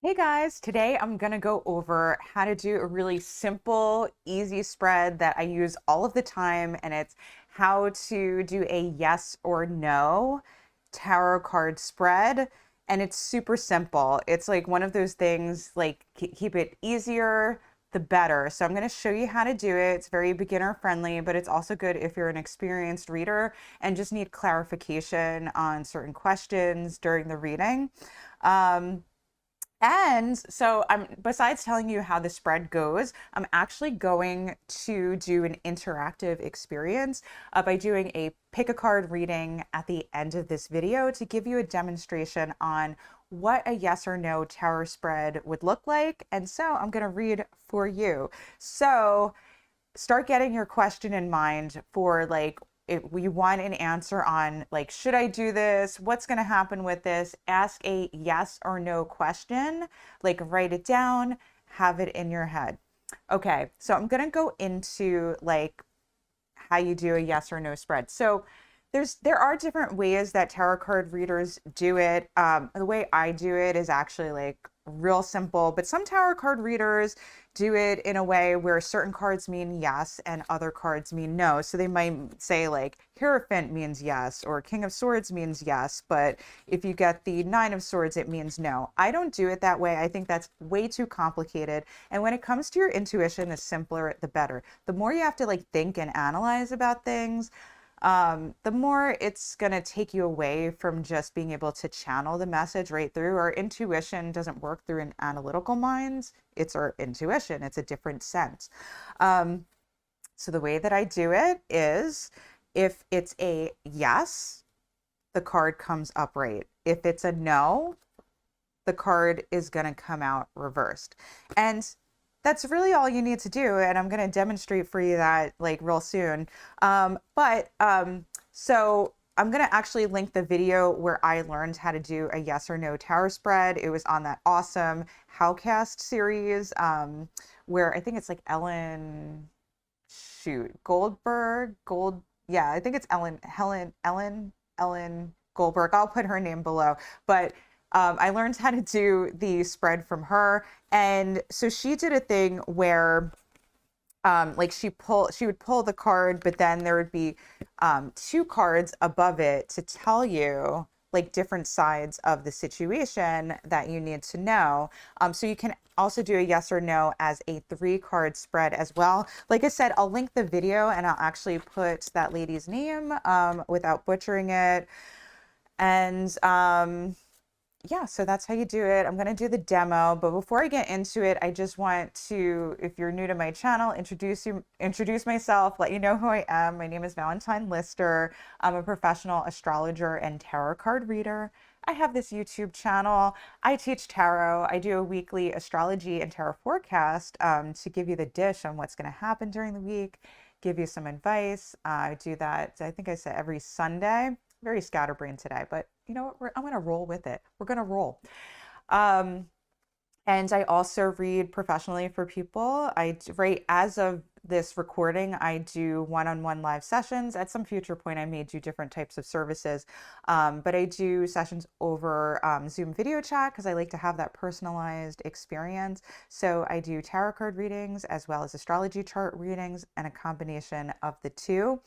Hey guys, today I'm going to go over how to do a really simple, easy spread that I use all of the time, and it's how to do a yes or no tarot card spread. And it's super simple. It's like one of those things like keep it easier, the better. So I'm going to show you how to do it. It's very beginner friendly, but it's also good if you're an experienced reader and just need clarification on certain questions during the reading. Um, and so I'm besides telling you how the spread goes, I'm actually going to do an interactive experience by doing a pick a card reading at the end of this video to give you a demonstration on what a yes or no tarot spread would look like. And so I'm going to read for you. So start getting your question in mind for like if we want an answer on like should I do this, what's going to happen with this, ask a yes or no question, like write it down, have it in your head. Okay, so I'm going to go into like how you do a yes or no spread. So there are different ways that tarot card readers do it. The way I do it is actually like real simple, but some tarot card readers do it in a way where certain cards mean yes and other cards mean no. So they might say like Hierophant means yes or King of Swords means yes, but if you get the Nine of Swords, it means no. I don't do it that way. I think that's way too complicated. And when it comes to your intuition, the simpler, the better. The more you have to like think and analyze about things, the more it's going to take you away from just being able to channel the message right through. Our intuition doesn't work through an analytical mind. It's our intuition. It's a different sense. Um, so the way that I do it is if it's a yes, the card comes upright. If it's a no, the card is going to come out reversed. And that's really all you need to do. And I'm going to demonstrate for you that like real soon. So I'm going to actually link the video where I learned how to do a yes or no tarot spread. It was on that awesome Howcast series, where I think it's like yeah, I think it's Ellen Goldberg. I'll put her name below. But I learned how to do the spread from her. And so she did a thing where like she would pull the card, but then there would be two cards above it to tell you like different sides of the situation that you need to know. So you can also do a yes or no as a 3-card spread as well. Like I said, I'll link the video and I'll actually put that lady's name without butchering it. And yeah, so that's how you do it. I'm going to do the demo, but before I get into it, I just want to, if you're new to my channel, introduce myself, let you know who I am. My name is Valentine Lister. I'm a professional astrologer and tarot card reader. I have this YouTube channel. I teach tarot. I do a weekly astrology and tarot forecast to give you the dish on what's going to happen during the week, give you some advice. I do that, I think I said every Sunday. Very scatterbrained today, but you know what? I'm going to roll with it. We're going to roll. Um, and I also read professionally for people. Right as of this recording, I do one-on-one live sessions. At some future point, I may do different types of services, but I do sessions over Zoom video chat because I like to have that personalized experience. So I do tarot card readings as well as astrology chart readings and a combination of the two.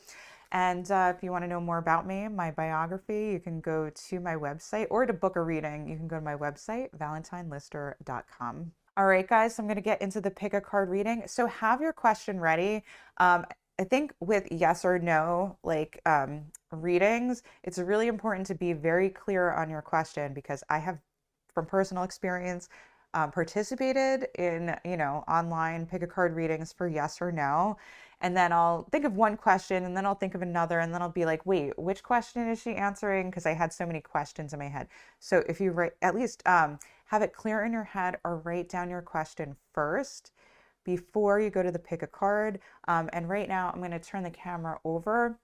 And if you want to know more about me, my biography, you can go to my website, or to book a reading, you can go to my website, valentinelister.com. All right, guys, so I'm going to get into the pick a card reading. So have your question ready. I think with yes or no, like readings, it's really important to be very clear on your question because I have, from personal experience, participated in, online pick a card readings for yes or no. And then I'll think of one question and then I'll think of another and then I'll be like, wait, which question is she answering? Because I had so many questions in my head. So if you write, at least have it clear in your head or write down your question first before you go to the pick a card. And right now I'm going to turn the camera over.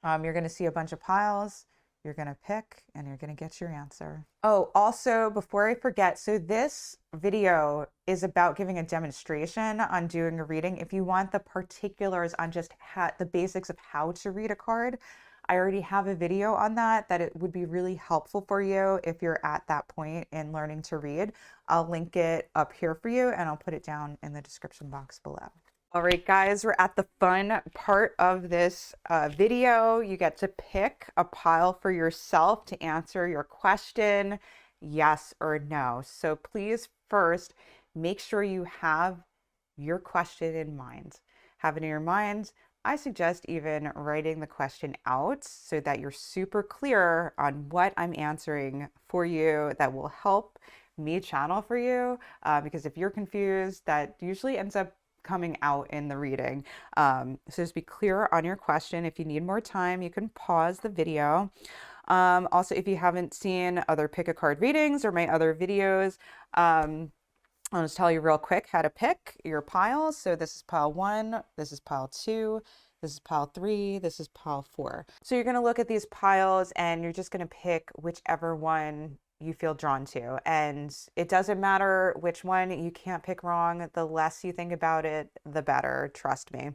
You're going to see a bunch of piles. You're going to pick and you're going to get your answer. Oh, also, before I forget, so this video is about giving a demonstration on doing a reading. If you want the particulars on just the basics of how to read a card, I already have a video on that it would be really helpful for you if you're at that point in learning to read. I'll link it up here for you and I'll put it down in the description box below. All right, guys, we're at the fun part of this video. You get to pick a pile for yourself to answer your question, yes or no. So please first make sure you have your question in mind. Have it in your mind. I suggest even writing the question out so that you're super clear on what I'm answering for you. That will help me channel for you, because if you're confused, that usually ends up coming out in the reading. So just be clear on your question. If you need more time, you can pause the video. Also, if you haven't seen other pick a card readings or my other videos, I'll just tell you real quick how to pick your piles. So this is pile 1, this is pile 2, this is pile 3, this is pile 4. So you're going to look at these piles and you're just going to pick whichever one you feel drawn to. And it doesn't matter which one, you can't pick wrong. The less you think about it, the better, trust me.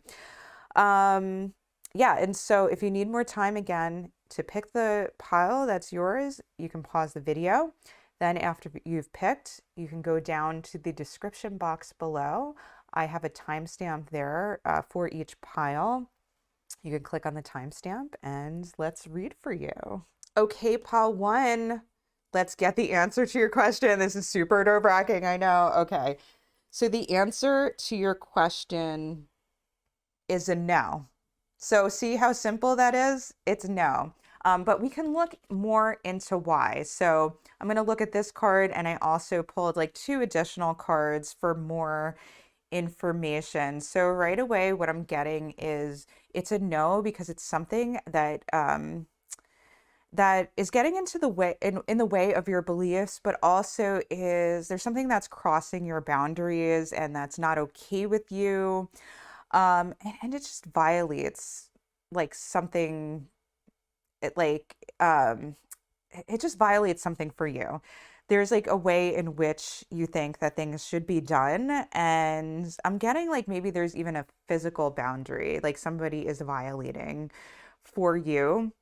Yeah, and so if you need more time again to pick the pile that's yours, you can pause the video. Then after you've picked, you can go down to the description box below. I have a timestamp there for each pile. You can click on the timestamp and let's read for you. Okay, pile 1, let's get the answer to your question. This is super nerve-wracking, I know. Okay, so the answer to your question is a no. So see how simple that is? It's no. But we can look more into why. So I'm going to look at this card, and I also pulled like 2 additional cards for more information. So right away, what I'm getting is it's a no because it's something that that is getting into the way in the way of your beliefs, but also there's something that's crossing your boundaries and that's not okay with you. And it just violates like something. It just violates something for you. There's like a way in which you think that things should be done, and I'm getting like maybe there's even a physical boundary, like somebody is violating for you.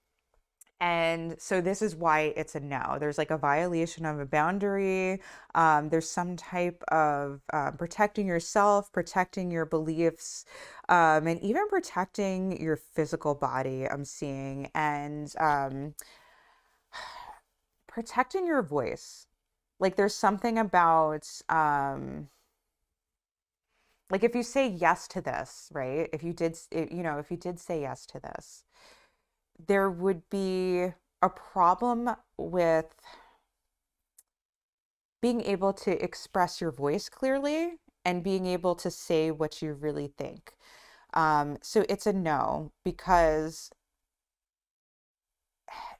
And so this is why it's a no. There's like a violation of a boundary. There's some type of protecting yourself, protecting your beliefs, and even protecting your physical body, I'm seeing, and protecting your voice. Like there's something about, like if you say yes to this, right? If you did, if you did say yes to this, there would be a problem with being able to express your voice clearly and being able to say what you really think. So it's a no because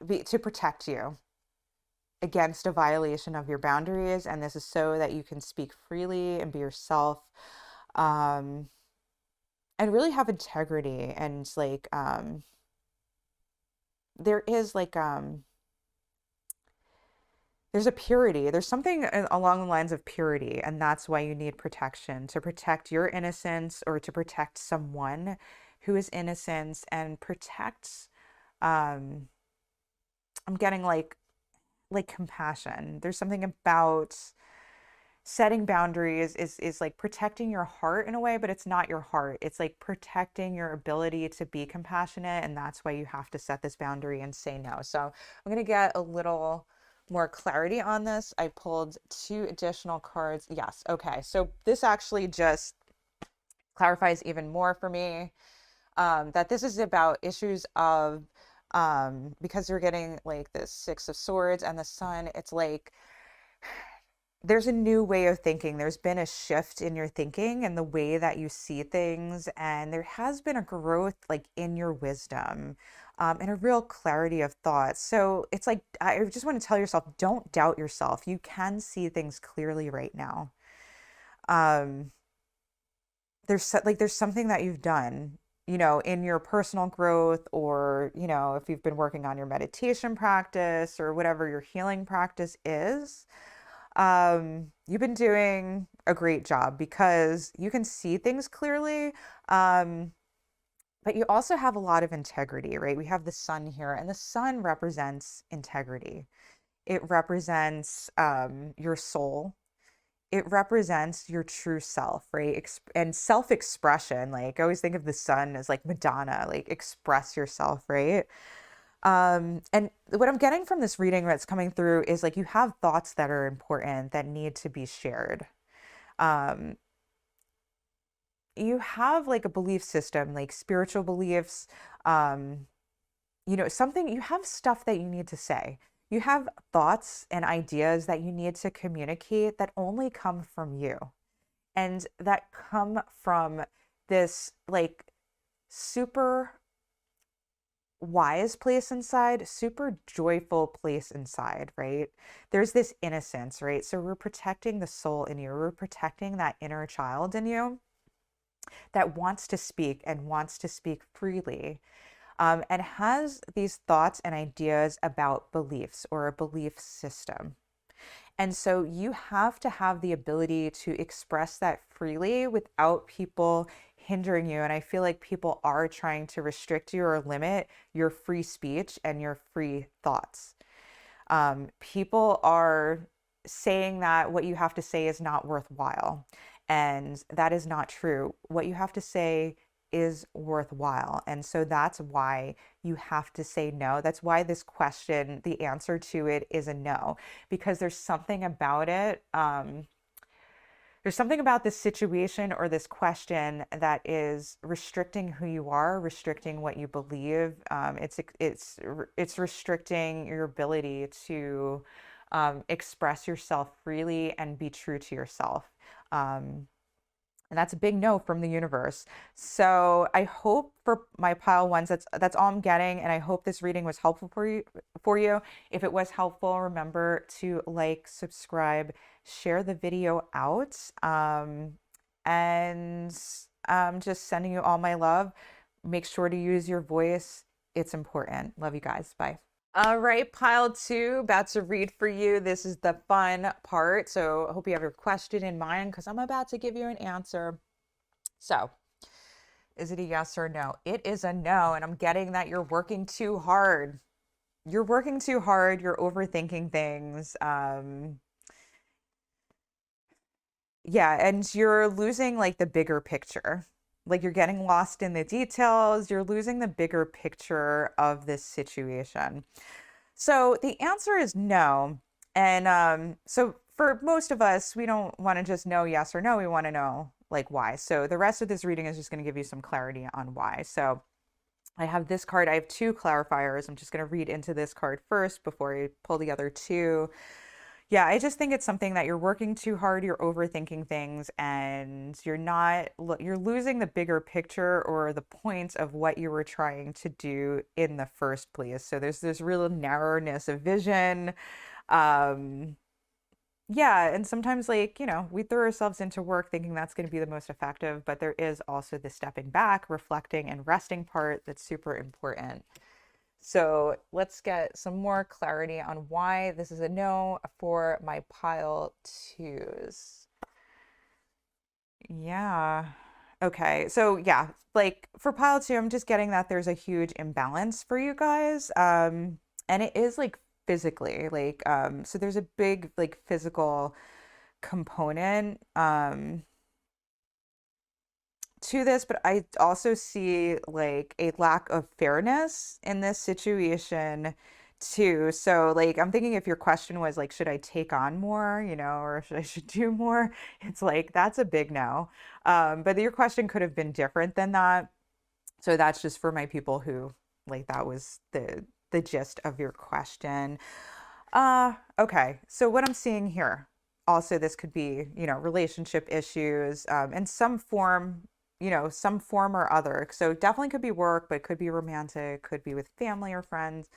to protect you against a violation of your boundaries, and this is so that you can speak freely and be yourself, and really have integrity and like there is like there's a purity, there's something along the lines of purity, and that's why you need protection, to protect your innocence or to protect someone who is innocent, and protect I'm getting like compassion. There's something about setting boundaries is like protecting your heart in a way, but it's not your heart. It's like protecting your ability to be compassionate, and that's why you have to set this boundary and say no. So I'm going to get a little more clarity on this. I pulled 2 additional cards. Yes. Okay. So this actually just clarifies even more for me, that this is about issues of, because you're getting like the 6 of Swords and the Sun. It's like there's a new way of thinking. There's been a shift in your thinking and the way that you see things. And there has been a growth like in your wisdom, and a real clarity of thought. So it's like, I just want to tell yourself, don't doubt yourself. You can see things clearly right now. There's something that you've done, in your personal growth, or, if you've been working on your meditation practice or whatever your healing practice is. You've been doing a great job because you can see things clearly. But you also have a lot of integrity, right? We have the sun here, and the sun represents integrity. It represents your soul. It represents your true self, right? And self-expression. Like I always think of the sun as like Madonna, like express yourself, right? And what I'm getting from this reading that's coming through is like you have thoughts that are important that need to be shared. Um, you have like a belief system, like spiritual beliefs, um, something, you have stuff that you need to say. You have thoughts and ideas that you need to communicate that only come from you and that come from this like super wise place inside, super joyful place inside, right? There's this innocence, right? So we're protecting the soul in you, we're protecting that inner child in you that wants to speak and wants to speak freely, and has these thoughts and ideas about beliefs or a belief system. And so you have to have the ability to express that freely without people hindering you. And I feel like people are trying to restrict you or limit your free speech and your free thoughts. People are saying that what you have to say is not worthwhile. And that is not true. What you have to say is worthwhile. And so that's why you have to say no. That's why this question, the answer to it is a no, because there's something about it. There's something about this situation or this question that is restricting who you are, restricting what you believe. It's restricting your ability to express yourself freely and be true to yourself. And that's a big no from the universe. So I hope for my pile ones, that's all I'm getting, and I hope this reading was helpful for you. If it was helpful, remember to like, subscribe, share the video out, and just sending you all my love. Make sure to use your voice. It's important. Love you guys. Bye. All right, pile two, about to read for you. This is the fun part. So I hope you have your question in mind because I'm about to give you an answer. So, is it a yes or no? It is a no, and I'm getting that you're working too hard. You're working too hard. You're overthinking things. Yeah, and you're losing like the bigger picture. Like you're getting lost in the details. You're losing the bigger picture of this situation. So the answer is no. And so for most of us, we don't want to just know yes or no. We want to know like why. So the rest of this reading is just going to give you some clarity on why. So I have this card. I have two clarifiers. I'm just going to read into this card first before I pull the other two. Yeah, I just think it's something that you're working too hard, you're overthinking things, and you're losing the bigger picture or the point of what you were trying to do in the first place. So there's this real narrowness of vision. Um, yeah, and sometimes like, we throw ourselves into work thinking that's going to be the most effective, but there is also the stepping back, reflecting, and resting part that's super important. So let's get some more clarity on why this is a no for my pile twos. Yeah. Okay. So yeah, like for pile two, I'm just getting that there's a huge imbalance for you guys. And it is like physically, like, so there's a big like physical component. To this, but I also see like a lack of fairness in this situation too. So like I'm thinking if your question was like, should I take on more, or should do more? It's like that's a big no. But your question could have been different than that. So that's just for my people who like that was the gist of your question. Okay. So what I'm seeing here, also this could be, relationship issues, in some form or other. So definitely could be work, but could be romantic, could be with family or friends,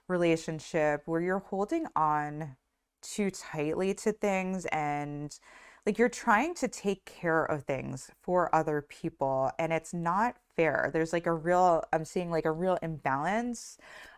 relationship where you're holding on too tightly to things and like you're trying to take care of things for other people and it's not fair. There's like I'm seeing like a real imbalance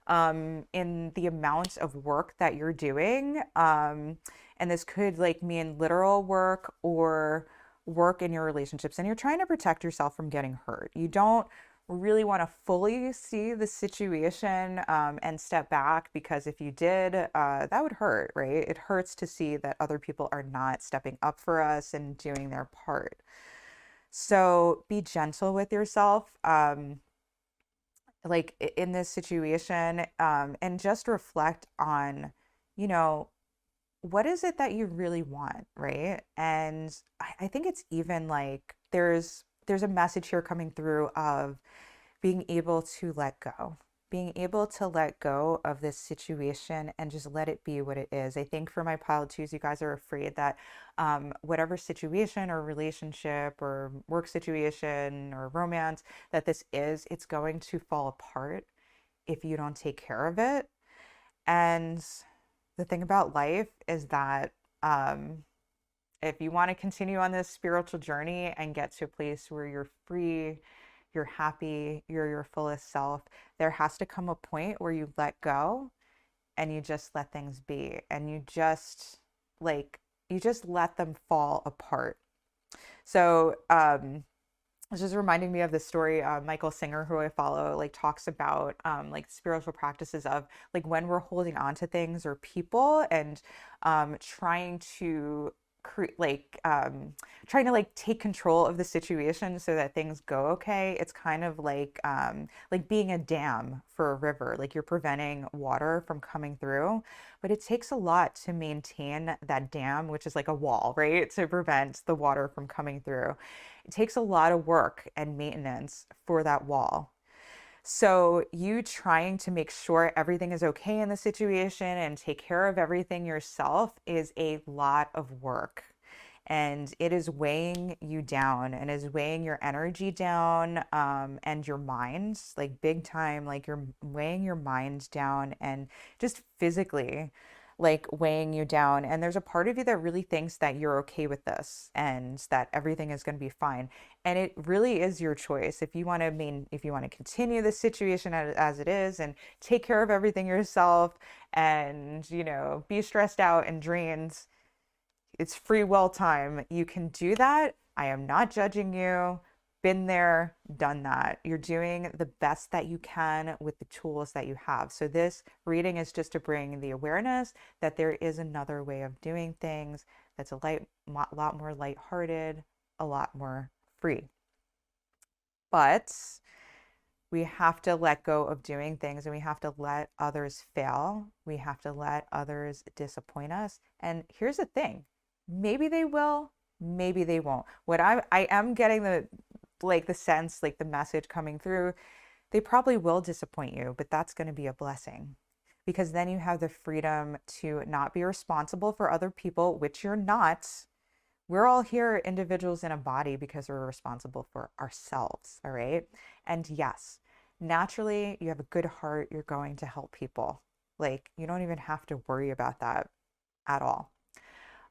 in the amount of work that you're doing. And this could like mean literal work or work in your relationships and you're trying to protect yourself from getting hurt. You don't really want to fully see the situation and step back, because if you did, that would hurt, right? It hurts to see that other people are not stepping up for us and doing their part. So be gentle with yourself, like in this situation, and just reflect on, you know, what is it that you really want, right? And I think it's even like there's a message here coming through of being able to let go, being able to let go of this situation and just let it be what it is. I think for my pile twos, you guys are afraid that whatever situation or relationship or work situation or romance that this is, it's going to fall apart if you don't take care of it. And the thing about life is that if you want to continue on this spiritual journey and get to a place where you're free, you're happy, you're your fullest self, there has to come a point where you let go and you just let things be, and like you just let them fall apart. So it's just reminding me of this story. Michael Singer, who I follow, like talks about like spiritual practices of like when we're holding on to things or people and trying to trying to like take control of the situation so that things go okay. It's kind of like being a dam for a river, like you're preventing water from coming through, but it takes a lot to maintain that dam, which is like a wall, right, to prevent the water from coming through. It takes a lot of work and maintenance for that wall. So, you trying to make sure everything is okay in the situation and take care of everything yourself is a lot of work. And it is weighing you down and is weighing your energy down, and your mind, like big time, like you're weighing your mind down and just physically like weighing you down. And there's a part of you that really thinks that you're okay with this and that everything is going to be fine. And it really is your choice. If you want to if you want to continue the situation as it is and take care of everything yourself and, be stressed out and drained, it's free will time. You can do that. I am not judging you. Been there, done that. You're doing the best that you can with the tools that you have. So this reading is just to bring the awareness that there is another way of doing things that's lot more lighthearted, a lot more free. But we have to let go of doing things, and we have to let others fail. We have to let others disappoint us. And here's the thing, maybe they will, maybe they won't. What I am getting the sense, like the message coming through, they probably will disappoint you, but that's going to be a blessing, because then you have the freedom to not be responsible for other people, which you're not. We're all here individuals in a body because we're responsible for ourselves, all right? And yes, naturally, you have a good heart, you're going to help people. Like, you don't even have to worry about that at all.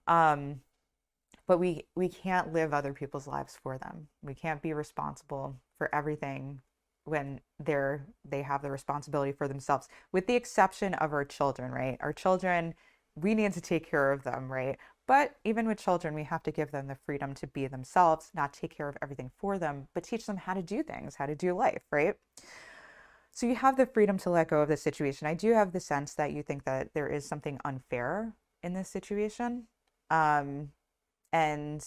But we can't live other people's lives for them. We can't be responsible for everything when they have the responsibility for themselves, with the exception of our children, right? Our children, we need to take care of them, right? But even with children, we have to give them the freedom to be themselves, not take care of everything for them, but teach them how to do things, how to do life, right? So you have the freedom to let go of the situation. I do have the sense that you think that there is something unfair in this situation. And,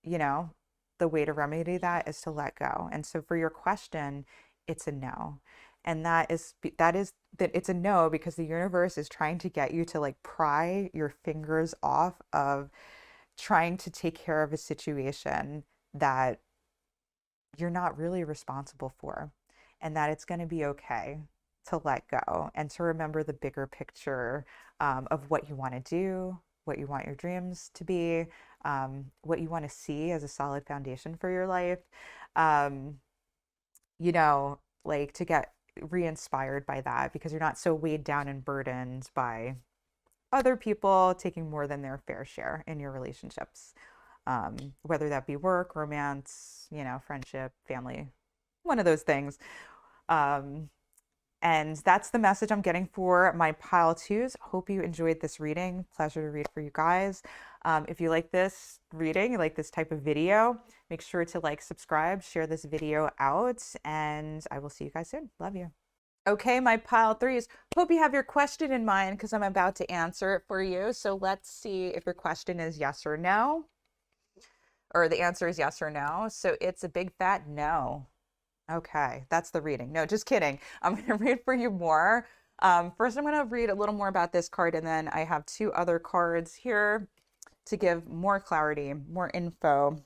you know, the way to remedy that is to let go. And so for your question, it's a no. And that it's a no because the universe is trying to get you to like pry your fingers off of trying to take care of a situation that you're not really responsible for, and that it's going to be okay to let go and to remember the bigger picture, of what you want to do, what you want your dreams to be, what you want to see as a solid foundation for your life. Um, like to get re-inspired by that, because you're not so weighed down and burdened by other people taking more than their fair share in your relationships, whether that be work, romance, friendship, family, one of those things. And that's the message I'm getting for my pile twos. Hope you enjoyed this reading. Pleasure to read for you guys. If you like this reading, you like this type of video, make sure to like, subscribe, share this video out, and I will see you guys soon. Love you. Okay, my pile threes. Hope you have your question in mind because I'm about to answer it for you. So let's see if your question is yes or no, or the answer is yes or no. So it's a big fat no. Okay, that's the reading. No, just kidding. I'm going to read for you more. First, I'm going to read a little more about this card, and then I have two other cards here to give more clarity, more info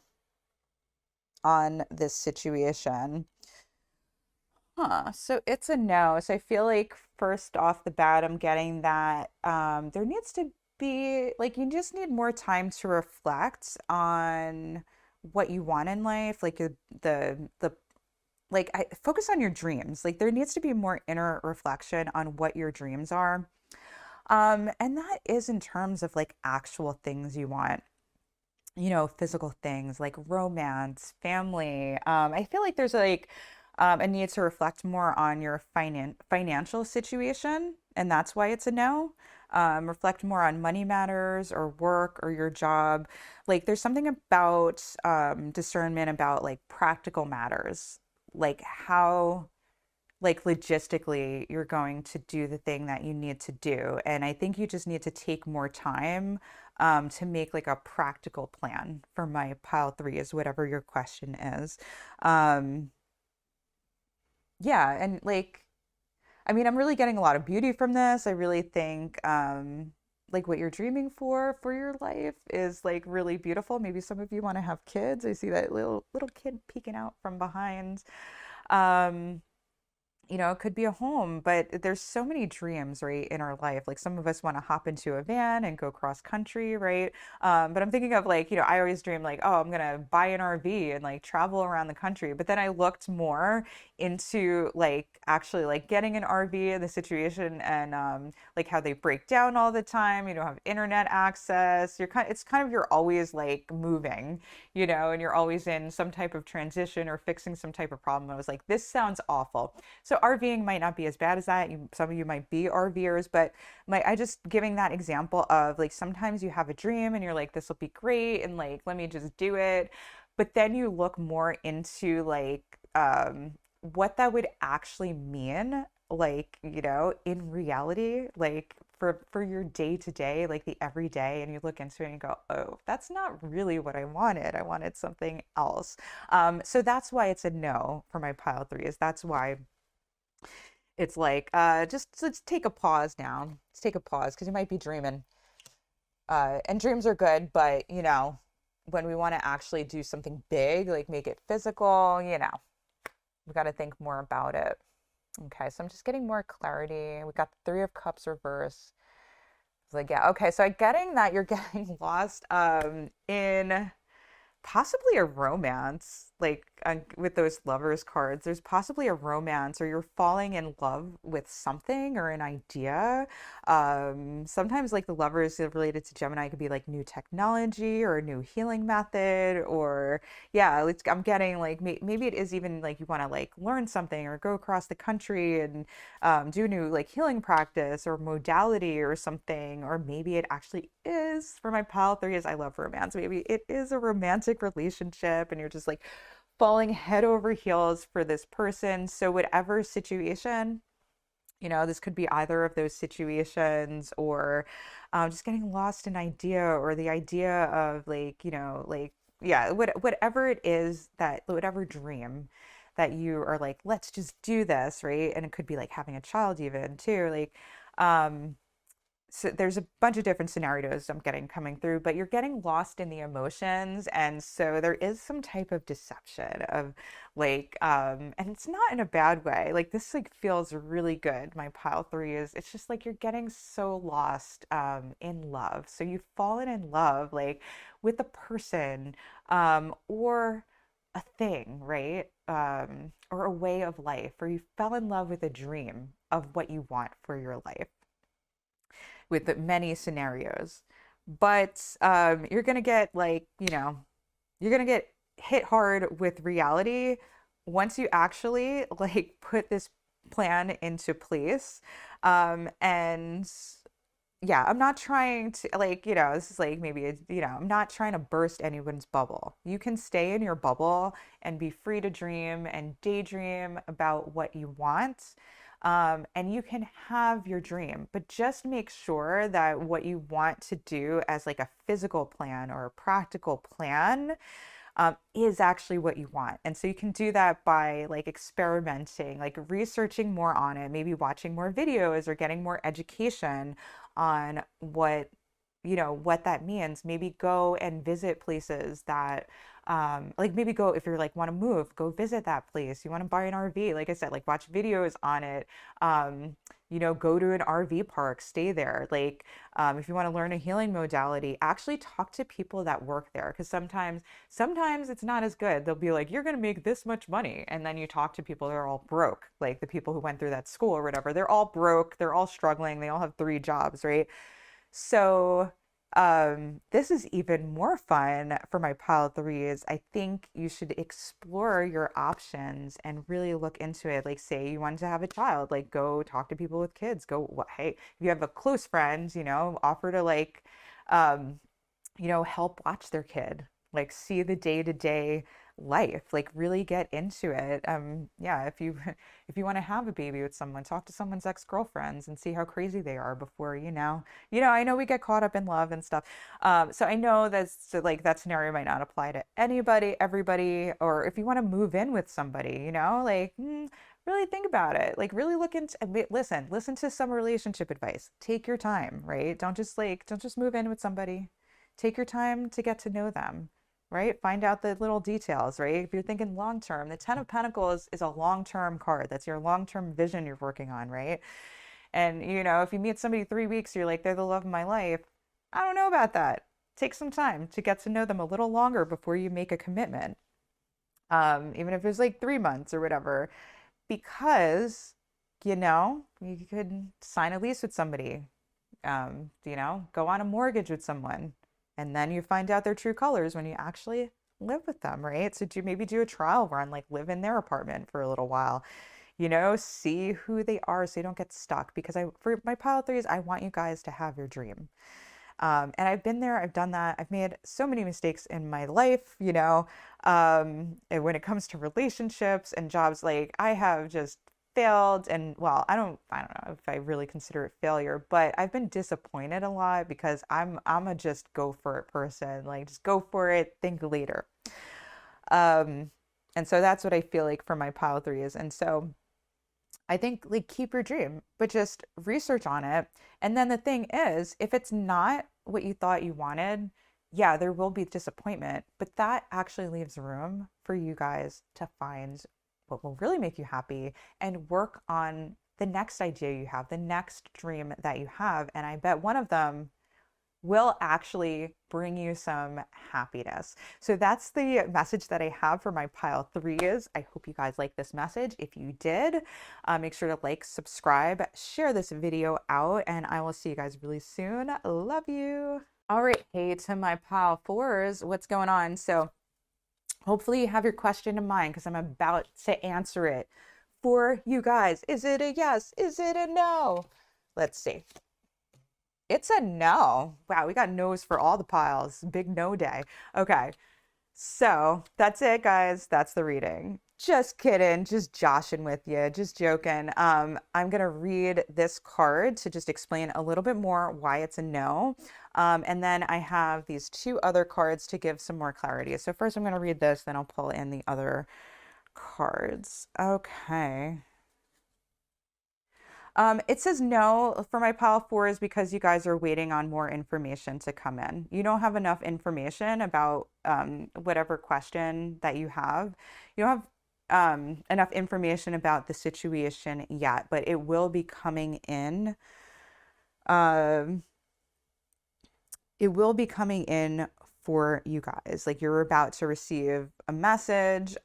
on this situation. So it's a no. So I feel like first off the bat, I'm getting that there needs to be, like, you just need more time to reflect on what you want in life, like the like focus on your dreams. Like there needs to be more inner reflection on what your dreams are. And that is in terms of like actual things you want, physical things like romance, family. I feel like there's like a need to reflect more on your financial situation, and that's why it's a no. Reflect more on money matters or work or your job. Like there's something about discernment about like practical matters, like how like logistically you're going to do the thing that you need to do. And I think you just need to take more time to make like a practical plan for my pile three is whatever your question is. Um, yeah, and like, I mean, I'm really getting a lot of beauty from this. I really think like what you're dreaming for your life is like really beautiful. Maybe some of you want to have kids. I see that little kid peeking out from behind. Um, it could be a home, but there's so many dreams, right, in our life. Like some of us want to hop into a van and go cross country, right? But I'm thinking of like, I always dream like, oh, I'm gonna buy an RV and like travel around the country. But then I looked more into like actually like getting an RV and the situation and like how they break down all the time. You don't have internet access. It's kind of you're always like moving, and you're always in some type of transition or fixing some type of problem. I was like, this sounds awful. So RVing might not be as bad as that. Some of you might be RVers, but I just giving that example of like sometimes you have a dream and you're like, this will be great, and like let me just do it. But then you look more into like what that would actually mean, like, in reality, like for your day to day, like the everyday, and you look into it and you go, oh, that's not really what I wanted. I wanted something else. So that's why it's a no for my pile three, is that's why it's like, just let's take a pause now. Let's take a pause because you might be dreaming. And dreams are good, but when we want to actually do something big, like make it physical, we got to think more about it. Okay, so I'm just getting more clarity. We got the Three of Cups reverse. It's like, yeah, okay, so I'm getting that you're getting lost in possibly a romance, like with those lovers cards. There's possibly a romance, or you're falling in love with something or an idea. Sometimes like the lovers related to Gemini could be like new technology or a new healing method, or yeah, I'm getting like maybe it is even like you want to like learn something or go across the country and do a new like healing practice or modality or something. Or maybe it actually is, for my pile three, is I love romance. Maybe it is a romantic relationship and you're just like falling head over heels for this person. So whatever situation, this could be either of those situations, or just getting lost in idea, or the idea of like, like, yeah, whatever it is, that whatever dream that you are like, let's just do this, right? And it could be like having a child even too, like, so there's a bunch of different scenarios I'm getting coming through, but you're getting lost in the emotions. And so there is some type of deception of like, and it's not in a bad way. Like this like feels really good. My pile three is, it's just like you're getting so lost in love. So you've fallen in love like with a person or a thing, right? Or a way of life, or you fell in love with a dream of what you want for your life, with the many scenarios. But you're gonna get like, you're gonna get hit hard with reality once you actually like put this plan into place. And yeah, I'm not trying to, like, this is like maybe, I'm not trying to burst anyone's bubble. You can stay in your bubble and be free to dream and daydream about what you want. And you can have your dream, but just make sure that what you want to do as like a physical plan or a practical plan is actually what you want. And so you can do that by like experimenting, like researching more on it, maybe watching more videos or getting more education on what that means. Maybe go and visit places that like maybe go if you're like want to move, go visit that place. You want to buy an RV, like I said, like watch videos on it. Go to an RV park, stay there. Like if you want to learn a healing modality, actually talk to people that work there, because sometimes it's not as good. They'll be like, you're going to make this much money, and then you talk to people that are all broke, like the people who went through that school or whatever. They're all broke, they're all struggling, they all have 3 jobs, right? So, this is even more fun for my pile threes. I think you should explore your options and really look into it. Like, say you want to have a child, like go talk to people with kids. Go, hey, if you have a close friend, offer to like, um, help watch their kid, like see the day-to-day life, like really get into it. Yeah, if you if you want to have a baby with someone, talk to someone's ex-girlfriends and see how crazy they are before, I know we get caught up in love and stuff. So I know that's so, like that scenario might not apply to anybody, everybody, or if you want to move in with somebody, like really think about it. Like really look into listen to some relationship advice. Take your time, right? Don't just move in with somebody. Take your time to get to know them, right? Find out the little details, right? If you're thinking long term, the Ten of Pentacles is a long term card. That's your long term vision you're working on, right? And, if you meet somebody 3 weeks, you're like, they're the love of my life. I don't know about that. Take some time to get to know them a little longer before you make a commitment, even if it's like 3 months or whatever, because, you could sign a lease with somebody, go on a mortgage with someone, and then you find out their true colors when you actually live with them, right? So maybe do a trial run, like live in their apartment for a little while, see who they are so you don't get stuck. Because for my pile threes, I want you guys to have your dream. And I've been there, I've done that. I've made so many mistakes in my life, and when it comes to relationships and jobs, like I have just failed. And well, I don't know if I really consider it failure, but I've been disappointed a lot because I'm a just go for it person, like just go for it, think later. Um, and so that's what I feel like for my pile threes. And so I think like keep your dream, but just research on it. And then the thing is, if it's not what you thought you wanted, yeah, there will be disappointment, but that actually leaves room for you guys to find what will really make you happy and work on the next idea you have, the next dream that you have. And I bet one of them will actually bring you some happiness. So that's the message that I have for my pile threes. I hope you guys like this message. If you did, make sure to like, subscribe, share this video out, and I will see you guys really soon. Love you. All right, hey to my pile fours, what's going on? So hopefully you have your question in mind because I'm about to answer it for you guys. Is it a yes? Is it a no? Let's see. It's a no. Wow, we got no's for all the piles. Big no day. Okay, so that's it, guys. That's the reading. Just kidding, just joshing with you, just joking. I'm gonna read this card to just explain a little bit more why it's a no. And then I have these 2 other cards to give some more clarity. So first I'm gonna read this, then I'll pull in the other cards. Okay. It says no for my pile fours because you guys are waiting on more information to come in. You don't have enough information about whatever question that you have. You don't have enough information about the situation yet, but it will be coming in. Um, it will be coming in for you guys. Like you're about to receive a message.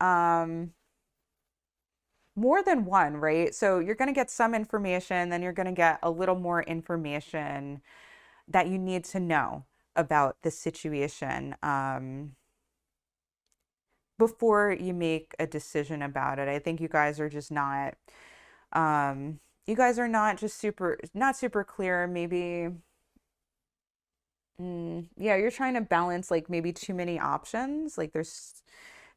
More than one, right? So you're going to get some information, then you're going to get a little more information that you need to know about the situation before you make a decision about it. I think you guys are just not, you guys are not just not super clear. Maybe Yeah, you're trying to balance like maybe too many options. Like there's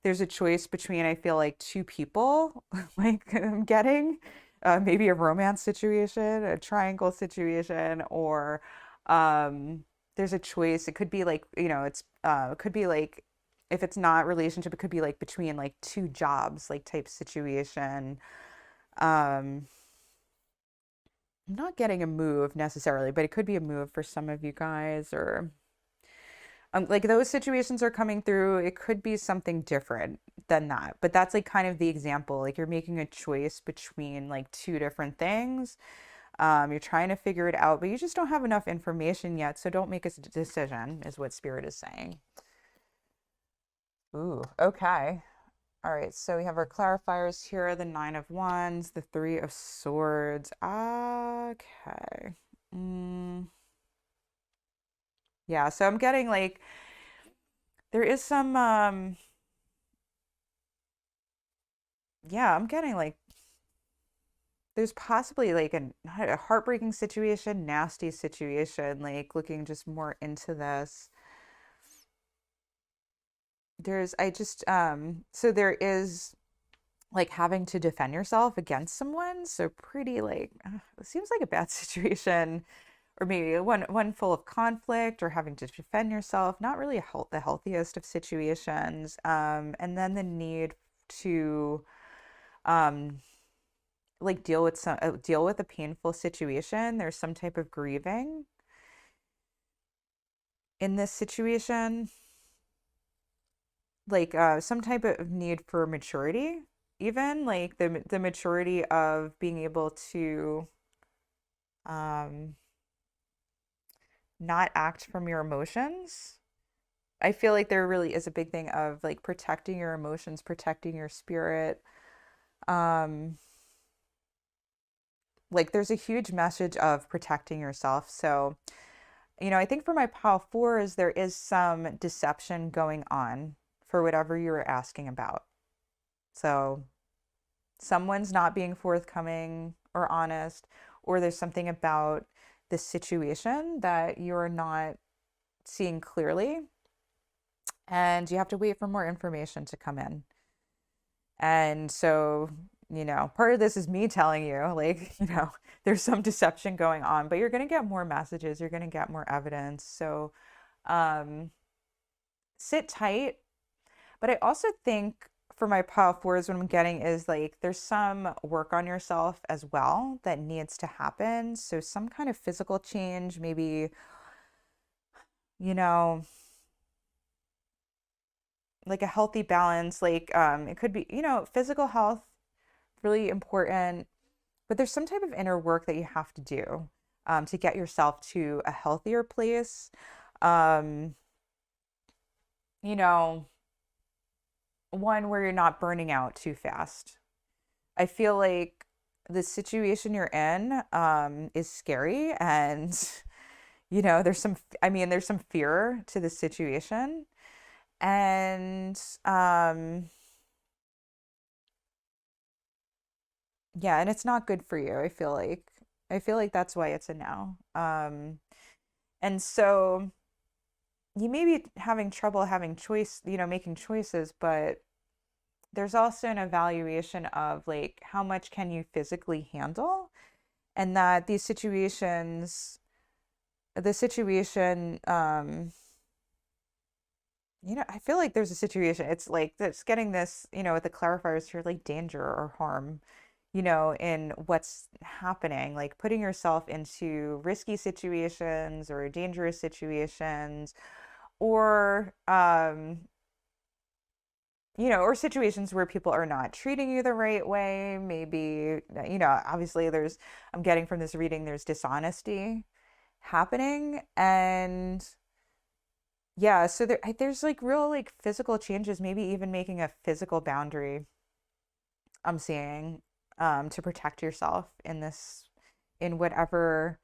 a choice between, I feel like, two people, like I'm getting maybe a romance situation, a triangle situation, or there's a choice. It could be like, it could be like, if it's not relationship, it could be like between like two jobs, like type situation. Um, I'm not getting a move necessarily, but it could be a move for some of you guys, or like those situations are coming through. It could be something different than that, but that's like kind of the example. Like you're making a choice between like two different things. You're trying to figure it out, but you just don't have enough information yet. So don't make a decision, is what Spirit is saying. Ooh, okay. All right. So we have our clarifiers here: the Nine of Wands, the Three of Swords. Okay. Mm, yeah. So I'm getting like there is some yeah, I'm getting like there's possibly like a heartbreaking situation, nasty situation, like looking just more into this. So there is like having to defend yourself against someone. So pretty like, it seems like a bad situation, or maybe one full of conflict or having to defend yourself. Not really the healthiest of situations. And then the need to, um, like deal with a painful situation. There's some type of grieving in this situation, like some type of need for maturity, even like the maturity of being able to um not act from your emotions. I feel like there really is a big thing of like protecting your emotions, protecting your spirit. um like there's a huge message of protecting yourself. So I think for my pile fours, there is some deception going on for whatever you were asking about. So someone's not being forthcoming or honest, or there's something about this situation that you're not seeing clearly, and you have to wait for more information to come in. And so, part of this is me telling you, like, there's some deception going on, but you're going to get more messages, you're going to get more evidence. So, um, sit tight. But I also think for my pile fours, what I'm getting is like there's some work on yourself as well that needs to happen. So some kind of physical change, maybe, you know, like a healthy balance. Like it could be, physical health, really important. But there's some type of inner work that you have to do to get yourself to a healthier place. Um, you know, one where you're not burning out too fast. I feel like the situation you're in is scary, and there's some fear to the situation, and yeah, and it's not good for you. I feel like that's why it's a no. And so you may be having trouble having choice, making choices, but there's also an evaluation of like how much can you physically handle, and that the situation, I feel like there's a situation. It's like that's getting this, with the clarifiers here, like danger or harm, in what's happening, like putting yourself into risky situations or dangerous situations, or or situations where people are not treating you the right way. Maybe, obviously I'm getting from this reading, there's dishonesty happening. And yeah, so there's like real like physical changes, maybe even making a physical boundary, I'm seeing, to protect yourself in whatever,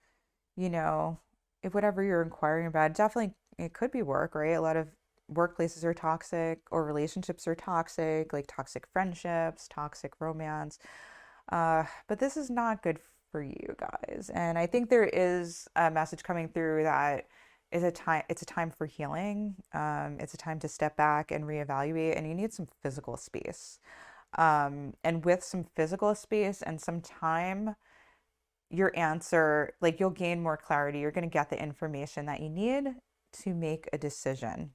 you know, if whatever you're inquiring about. Definitely, it could be work, right? A lot of workplaces are toxic, or relationships are toxic, like toxic friendships, toxic romance. But this is not good for you guys. And I think there is a message coming through that is a time, it's a time for healing. It's a time to step back and reevaluate, and you need some physical space. And with some physical space and some time, your answer, like you'll gain more clarity. You're going to get the information that you need to make a decision.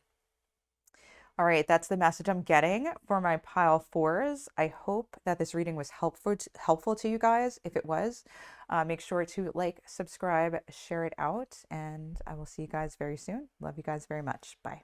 All right, that's the message I'm getting for my pile fours. I hope that this reading was helpful to you guys. If it was, make sure to like, subscribe, share it out, and I will see you guys very soon. Love you guys very much. Bye.